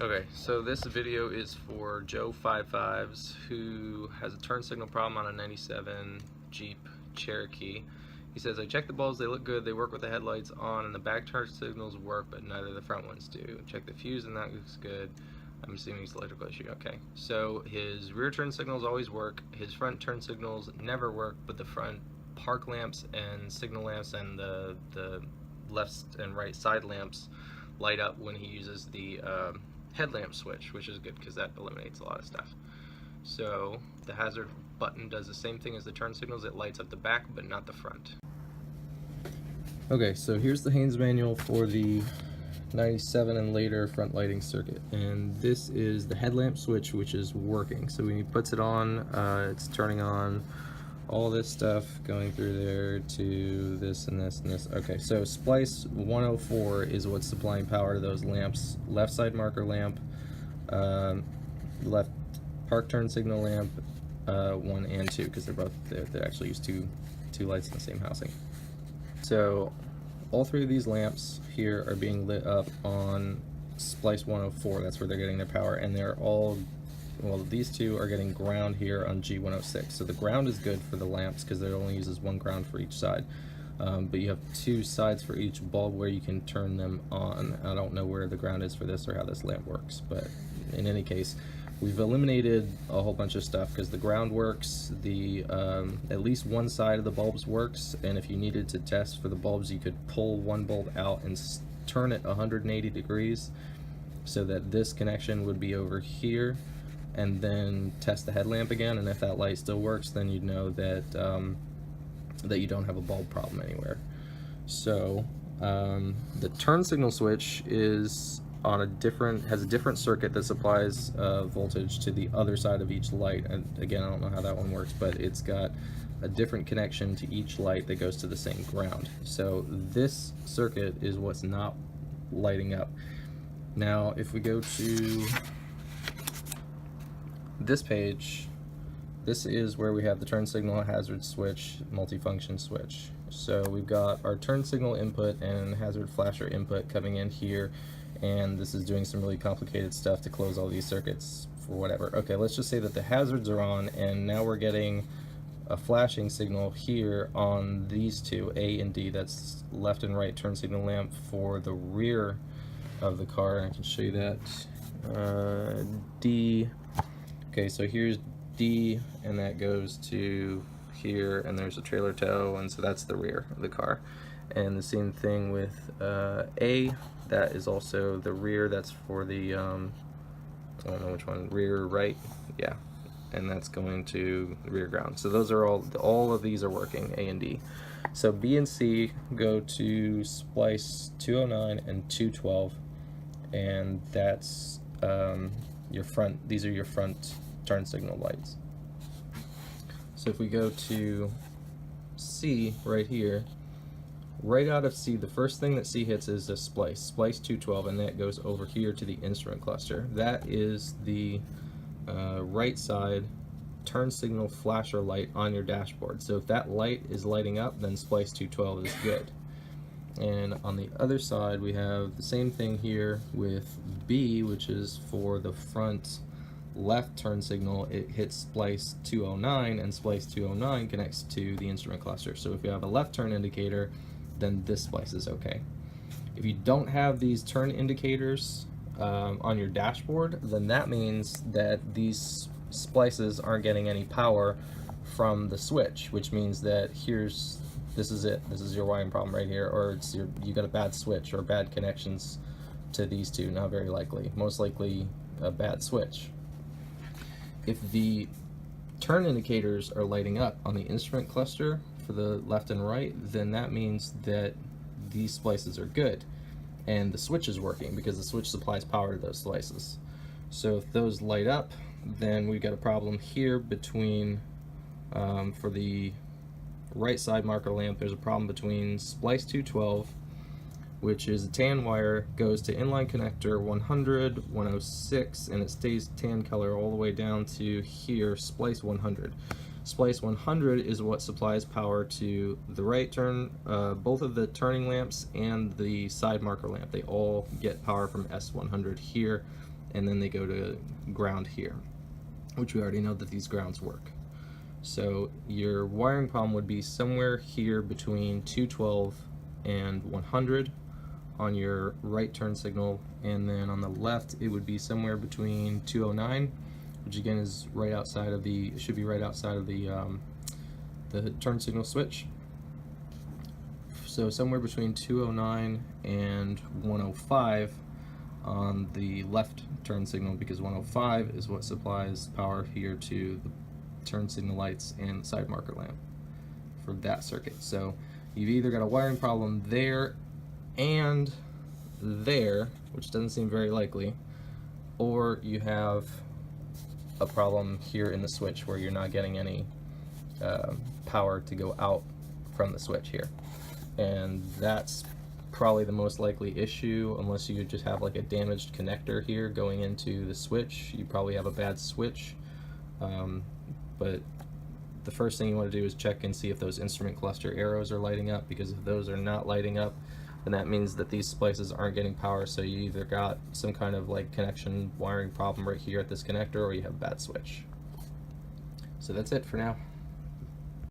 Okay, so this video is for Joe55555 who has a turn signal problem on a 97 Jeep Cherokee. He says, I checked the bulbs, they look good, they work with the headlights on, and the back turn signals work, but neither of the front ones do. Check the fuse and that looks good. I'm assuming it's an electrical issue. Okay, so his rear turn signals always work, his front turn signals never work, but the front park lamps and signal lamps and the left and right side lamps light up when he uses the headlamp switch, which is good because that eliminates a lot of stuff. So the hazard button does the same thing as the turn signals. It lights up the back but not the front. Okay, so here's the Haynes manual for the 97 and later front lighting circuit, and this is the headlamp switch, which is working. So when he puts it on, it's turning on all this stuff going through there to this and this and this. Okay, so splice 104 is what's supplying power to those lamps. Left side marker lamp, left park turn signal lamp, 1 and 2, because they actually use two lights in the same housing. So all three of these lamps here are being lit up on splice 104. That's where they're getting their power, and they're all, well, these two are getting ground here on G106. So the ground is good for the lamps because it only uses one ground for each side. But you have two sides for each bulb where you can turn them on. I don't know where the ground is for this or how this lamp works, but in any case, we've eliminated a whole bunch of stuff because the ground works, the at least one side of the bulbs works, and if you needed to test for the bulbs, you could pull one bulb out and turn it 180 degrees so that this connection would be over here, and then test the headlamp again, and if that light still works, then you'd know that that you don't have a bulb problem anywhere. So the turn signal switch is on has a different circuit that supplies voltage to the other side of each light, and again, I don't know how that one works, but it's got a different connection to each light that goes to the same ground. So this circuit is what's not lighting up. Now if we go to this page, this is where we have the turn signal hazard switch, multifunction switch. So we've got our turn signal input and hazard flasher input coming in here, and this is doing some really complicated stuff to close all these circuits for whatever. Okay, let's just say that the hazards are on, and now we're getting a flashing signal here on these two, A and D. That's left and right turn signal lamp for the rear of the car. I can show you that. D. Okay, so here's D, and that goes to here, and there's a trailer tow, and so that's the rear of the car. And the same thing with A, that is also the rear, that's for the, I don't know which one, rear right, yeah, and that's going to the rear ground. So those are all of these are working, A and D. So B and C go to splice 209 and 212, and that's your front, these are your front turn signal lights. So if we go to C right here, right out of C, the first thing that C hits is a splice 212, and that goes over here to the instrument cluster. That is the right side turn signal flasher light on your dashboard. So if that light is lighting up, then splice 212 is good. And on the other side, we have the same thing here with B, which is for the front left turn signal. It hits splice 209, and splice 209 connects to the instrument cluster. So if you have a left turn indicator, then this splice is okay. If you don't have these turn indicators on your dashboard, then that means that these splices aren't getting any power from the switch, which means that this is it. This is your wiring problem right here, or you got a bad switch or bad connections to these two. Not very likely. Most likely a bad switch. If the turn indicators are lighting up on the instrument cluster for the left and right, then that means that these splices are good and the switch is working, because the switch supplies power to those splices. So if those light up, then we've got a problem here between, for the right side marker lamp, there's a problem between splice 212, which is a tan wire, goes to inline connector 100, 106, and it stays tan color all the way down to here, splice 100. Splice 100 is what supplies power to the right turn, both of the turning lamps and the side marker lamp. They all get power from S100 here, and then they go to ground here, which we already know that these grounds work. So your wiring problem would be somewhere here between 212 and 100 on your right turn signal, and then on the left it would be somewhere between 209, which again is right outside of the, should be right outside of the turn signal switch. So somewhere between 209 and 105 on the left turn signal, because 105 is what supplies power here to the turn signal lights and side marker lamp for that circuit. So you've either got a wiring problem there and there, which doesn't seem very likely, or you have a problem here in the switch where you're not getting any power to go out from the switch here. And that's probably the most likely issue, unless you just have like a damaged connector here going into the switch. You probably have a bad switch. But the first thing you want to do is check and see if those instrument cluster arrows are lighting up, because if those are not lighting up, then that means that these splices aren't getting power. So you either got some kind of like connection wiring problem right here at this connector, or you have a bad switch. So that's it for now.